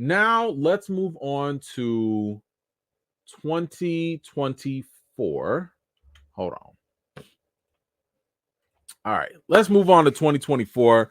Now let's move on to 2024. Hold on. All right, let's move on to 2024.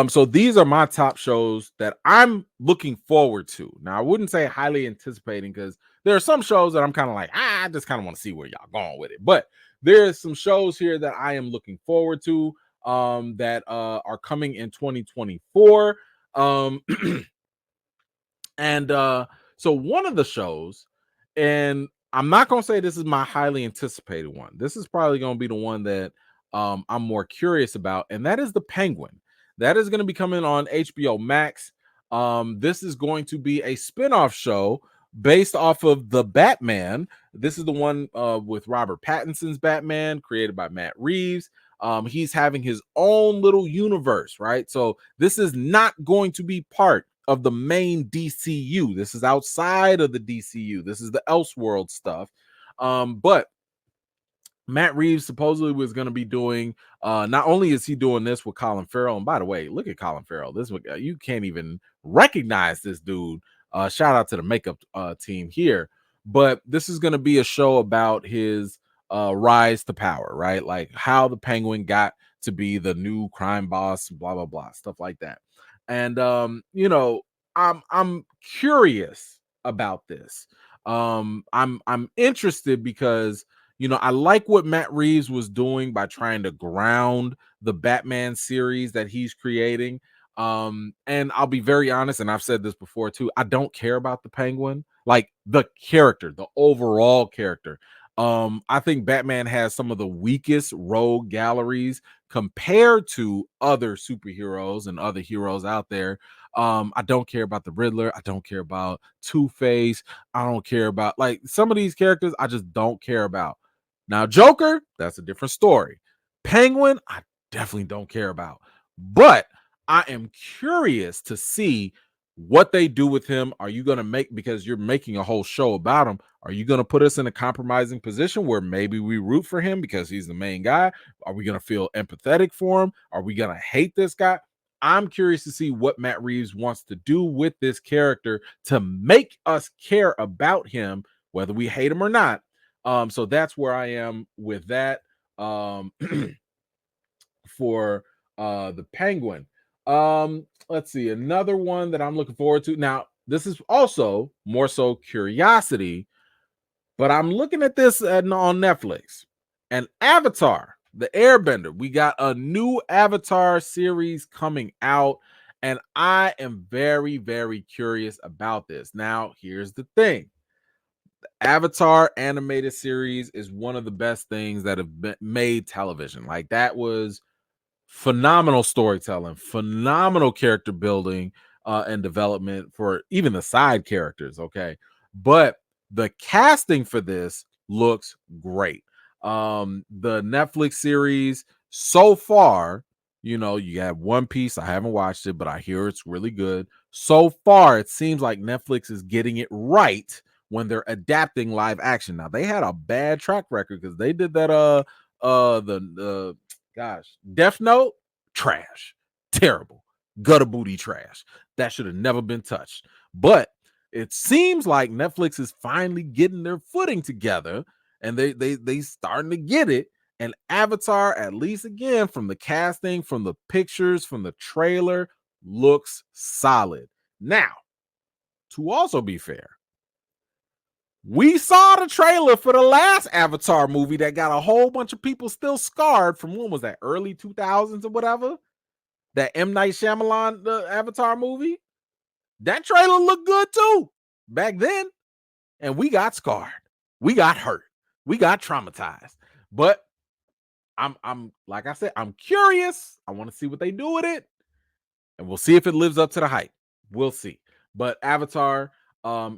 So these are my top shows that I'm looking forward to. Now, I wouldn't say highly anticipating because there are some shows that I'm kind of like, I just kind of want to see where y'all going with it. But there's some shows here that I am looking forward to that are coming in 2024. Um, and so one of the shows, and I'm not gonna say this is my highly anticipated one. This is probably gonna be the one that I'm more curious about, and that is the Penguin. That is going to be coming on HBO Max. This is going to be a spin-off show based off of the Batman. This is the one with Robert Pattinson's Batman, created by Matt Reeves. He's having his own little universe, right? So this is not going to be part of the main DCU. This is outside of the DCU. This is the Elseworld stuff. But Matt Reeves supposedly was going to be doing, not only is he doing this with Colin Farrell, and by the way, look at Colin Farrell. This you can't even recognize this dude. Shout out to the makeup team here. But this is going to be a show about his rise to power, right? Like how the Penguin got to be the new crime boss, blah blah blah, stuff like that. And I'm curious about this. I'm interested because I like what Matt Reeves was doing by trying to ground the Batman series that he's creating. And I'll be very honest, and I've said this before too, I don't care about the Penguin, like the character, the overall character. I think Batman has some of the weakest rogue galleries compared to other superheroes and other heroes out there. I don't care about the Riddler. I don't care about Two-Face. I don't care about like some of these characters I just don't care about. Now, Joker, that's a different story. Penguin, I definitely don't care about. But I am curious to see what they do with him. Are you going to make, because you're making a whole show about him, are you going to put us in a compromising position where maybe we root for him because he's the main guy? Are we going to feel empathetic for him? Are we going to hate this guy? I'm curious to see what Matt Reeves wants to do with this character to make us care about him, whether we hate him or not. So that's where I am with that for the Penguin. Let's see, another one that I'm looking forward to. Now, this is also more so curiosity, but I'm looking at this on Netflix. And Avatar, the Airbender. We got a new Avatar series coming out, and I am very, very curious about this. Now, here's the thing. Avatar animated series is one of the best things that have been made television. Like that was phenomenal storytelling, phenomenal character building and development for even the side characters. Okay, but the casting for this looks great. The Netflix series so far, you have One Piece. I haven't watched it, but I hear it's really good. So far, it seems like Netflix is getting it right when they're adapting live action. Now they had a bad track record because they did that the gosh, Death Note, trash, terrible, gutter booty trash. That should have never been touched. But it seems like Netflix is finally getting their footing together, and they starting to get it. And Avatar, at least again, from the casting, from the pictures, from the trailer, looks solid. Now, to also be fair, we saw the trailer for the last Avatar movie that got a whole bunch of people still scarred from, when was that, early 2000s or whatever? That M. Night Shyamalan, the Avatar movie. That trailer looked good too back then. And we got scarred. We got hurt. We got traumatized. But I'm like I said, I'm curious. I want to see what they do with it. And we'll see if it lives up to the hype. We'll see. But Avatar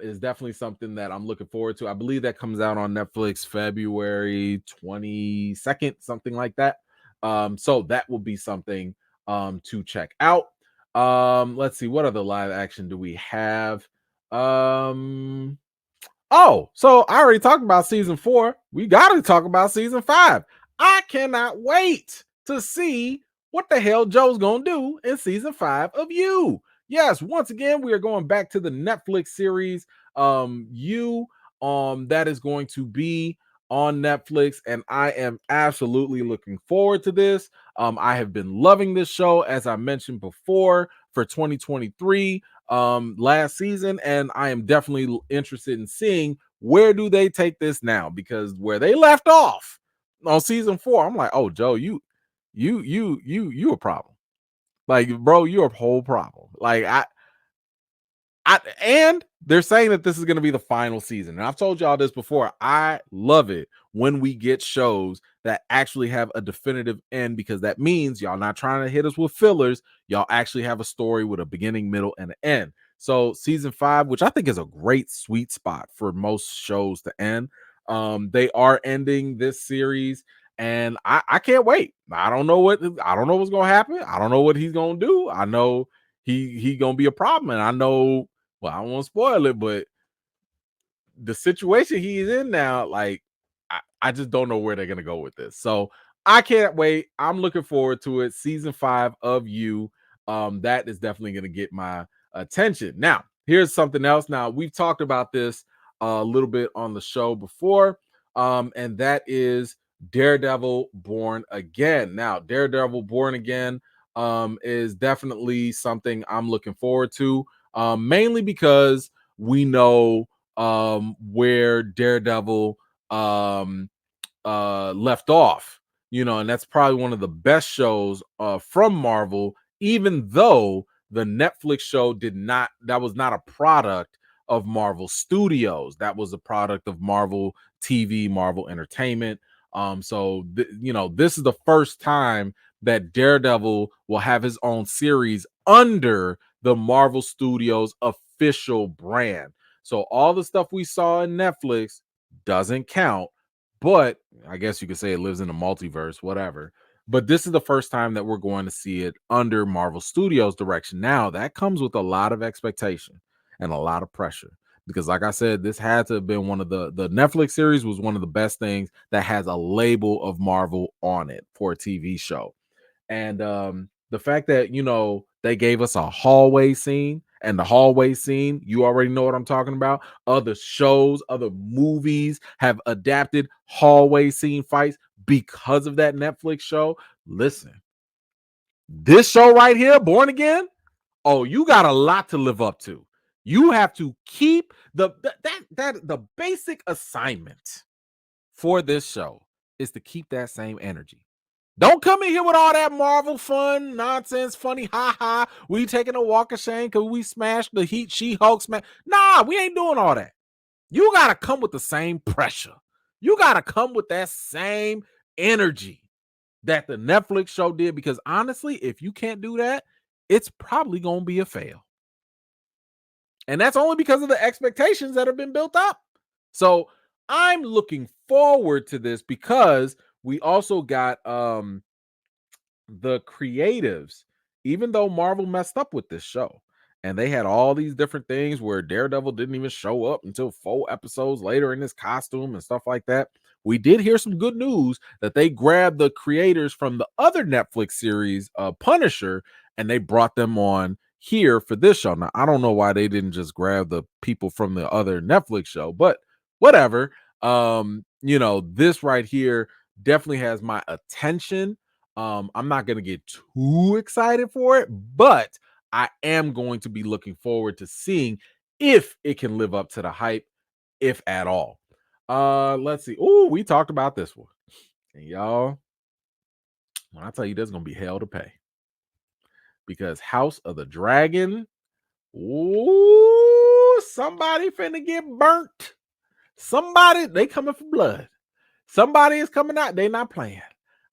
is definitely something that I'm looking forward to. I believe that comes out on Netflix February 22nd, something like that. So that will be something to check out. Let's see, what other live action do we have? So I already talked about season 4. We got to talk about season 5. I cannot wait to see what the hell Joe's gonna do in season 5 of You. yes, once again, we are going back to the Netflix series, You, that is going to be on Netflix, and I am absolutely looking forward to this. I have been loving this show, as I mentioned before, for 2023, last season, and I am definitely interested in seeing where do they take this now, because where they left off on season 4, I'm like, oh, Joe, you a problem. Like, bro, you're a whole problem. Like, and they're saying that this is going to be the final season. And I've told y'all this before. I love it when we get shows that actually have a definitive end, because that means y'all not trying to hit us with fillers. Y'all actually have a story with a beginning, middle, and an end. So season 5, which I think is a great sweet spot for most shows to end, they are ending this series, and I can't wait. I don't know what's gonna happen. I don't know what he's gonna do. I know he gonna be a problem, and I know, well, I don't want to spoil it, but the situation he's in now, like, I just don't know where they're gonna go with this. So I can't wait. I'm looking forward to it. Season 5 of You. That is definitely gonna get my attention. Now, here's something else. Now, we've talked about this a little bit on the show before, and that is Daredevil Born Again. Now, Daredevil Born Again is definitely something I'm looking forward to, mainly because we know where Daredevil left off, and that's probably one of the best shows from Marvel, even though the Netflix show that was not a product of Marvel Studios. That was a product of Marvel TV, Marvel Entertainment. So this is the first time that Daredevil will have his own series under the Marvel Studios official brand. So all the stuff we saw in Netflix doesn't count, but I guess you could say it lives in a multiverse, whatever. But this is the first time that we're going to see it under Marvel Studios direction. Now, that comes with a lot of expectation and a lot of pressure, because like I said, this had to have been one of the Netflix series was one of the best things that has a label of Marvel on it for a TV show. And the fact that they gave us a hallway scene, and the hallway scene, you already know what I'm talking about. Other shows, other movies have adapted hallway scene fights because of that Netflix show. Listen, this show right here, Born Again, oh, you got a lot to live up to. You have to keep the basic assignment for this show is to keep that same energy. Don't come in here with all that Marvel fun nonsense, funny, ha ha. We taking a walk of shame because we smashed the Heat She-Hulk smash. Nah, we ain't doing all that. You gotta come with the same pressure. You gotta come with that same energy that the Netflix show did. Because honestly, if you can't do that, it's probably gonna be a fail. And that's only because of the expectations that have been built up. So I'm looking forward to this, because we also got the creatives, even though Marvel messed up with this show and they had all these different things where Daredevil didn't even show up until 4 episodes later in his costume and stuff like that. We did hear some good news that they grabbed the creators from the other Netflix series, Punisher, and they brought them on here for this show. Now, I don't know why they didn't just grab the people from the other Netflix show, but whatever. This right here definitely has my attention. I'm not going to get too excited for it, but I am going to be looking forward to seeing if it can live up to the hype, if at all. Let's see. Oh, we talked about this one. And y'all, when I tell you there's going to be hell to pay, because House of the Dragon, ooh, somebody finna get burnt. Somebody, they coming for blood. Somebody is coming out. They not playing.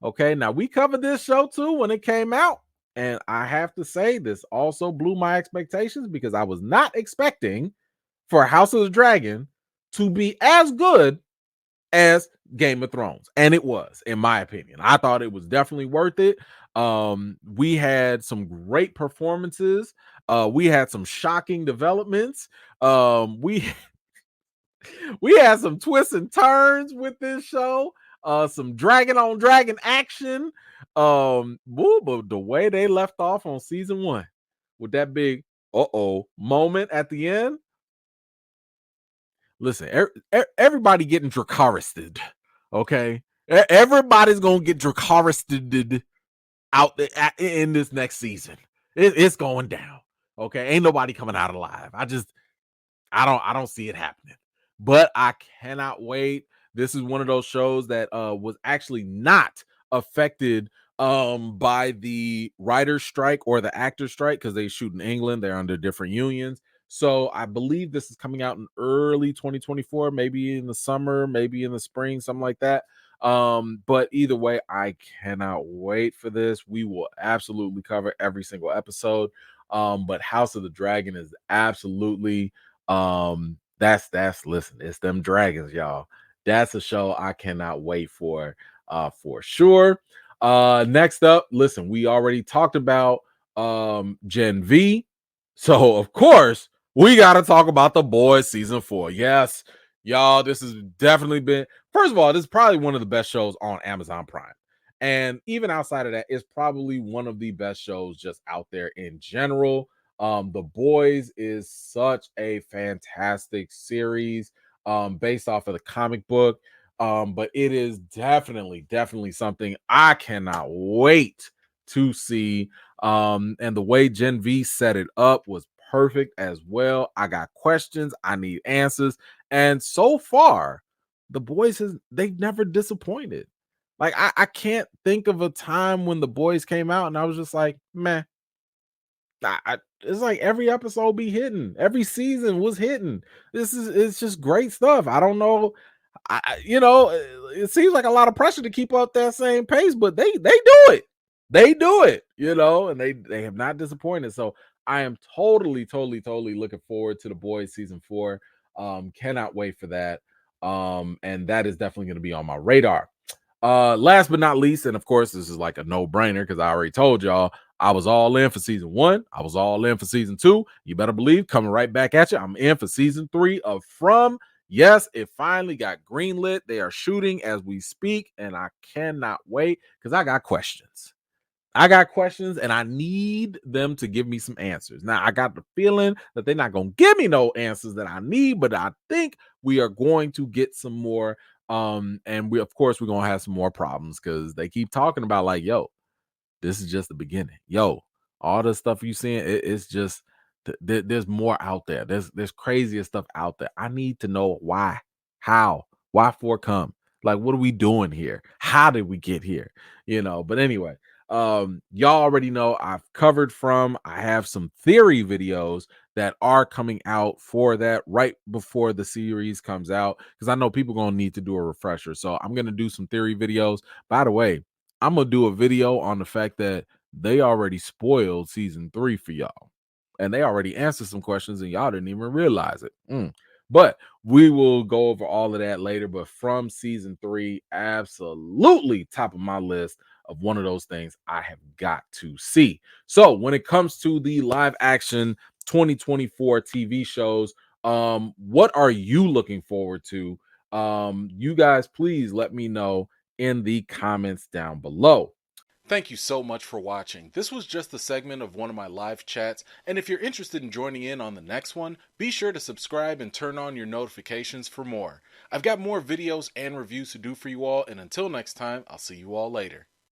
Okay, now we covered this show too when it came out, and I have to say this also blew my expectations, because I was not expecting for House of the Dragon to be as good as Game of Thrones, and it was, in my opinion. I thought it was definitely worth it. We had some great performances. We had some shocking developments. We we had some twists and turns with this show. Some dragon on dragon action. But the way they left off on season 1 with that big moment at the end. Listen, everybody getting Dracaristed, okay? Everybody's gonna get Dracaristed out in this next season. It's going down, okay? Ain't nobody coming out alive. I don't see it happening. But I cannot wait. This is one of those shows that was actually not affected by the writer's strike or the actor's strike because they shoot in England. They're under different unions. So I believe this is coming out in early 2024, maybe in the summer, maybe in the spring, something like that. But either way, I cannot wait for this. We will absolutely cover every single episode. But House of the Dragon is absolutely that's listen, it's them dragons, y'all. That's a show I cannot wait for sure. Next up, listen, we already talked about Gen V, so of course we got to talk about The Boys season 4. Yes, y'all, this has definitely been, first of all, this is probably one of the best shows on Amazon Prime, and even outside of that, it's probably one of the best shows just out there in general. The Boys is such a fantastic series based off of the comic book. But it is definitely something I cannot wait to see. And the way Gen V set it up was perfect as well. I got questions, I need answers, and so far, the Boys they've never disappointed. Like I can't think of a time when the Boys came out and I was just like, meh. It's like every episode be hitting, every season was hitting. It's just great stuff. I don't know. It seems like a lot of pressure to keep up that same pace, but they do it. They do it, and they have not disappointed. So I am totally looking forward to The Boys season 4. Cannot wait for that. And that is definitely going to be on my radar. Last but not least, and of course, this is like a no-brainer because I already told y'all I was all in for season 1. I was all in for season 2. You better believe coming right back at you. I'm in for season 3 of From. Yes, it finally got greenlit. They are shooting as we speak, and I cannot wait because I got questions. I got questions and I need them to give me some answers. Now, I got the feeling that they're not going to give me no answers that I need, but I think we are going to get some more. And of course, we're going to have some more problems because they keep talking about, like, yo, this is just the beginning. Yo, all the stuff you seeing, it's just there's more out there. There's crazier stuff out there. I need to know why, how, why for come. Like, what are we doing here? How did we get here? But anyway, y'all already know I've covered From. I have some theory videos that are coming out for that right before the series comes out because I know people gonna need to do a refresher. So I'm gonna do some theory videos. By the way, I'm gonna do a video on the fact that they already spoiled season 3 for y'all, and they already answered some questions, and y'all didn't even realize it. But we will go over all of that later. But From season 3, absolutely top of my list of one of those things I have got to see. So when it comes to the live action 2024 TV shows, what are you looking forward to? You guys, please let me know in the comments down below. Thank you so much for watching. This was just a segment of one of my live chats, and if you're interested in joining in on the next one, be sure to subscribe and turn on your notifications for more. I've got more videos and reviews to do for you all, and until next time, I'll see you all later.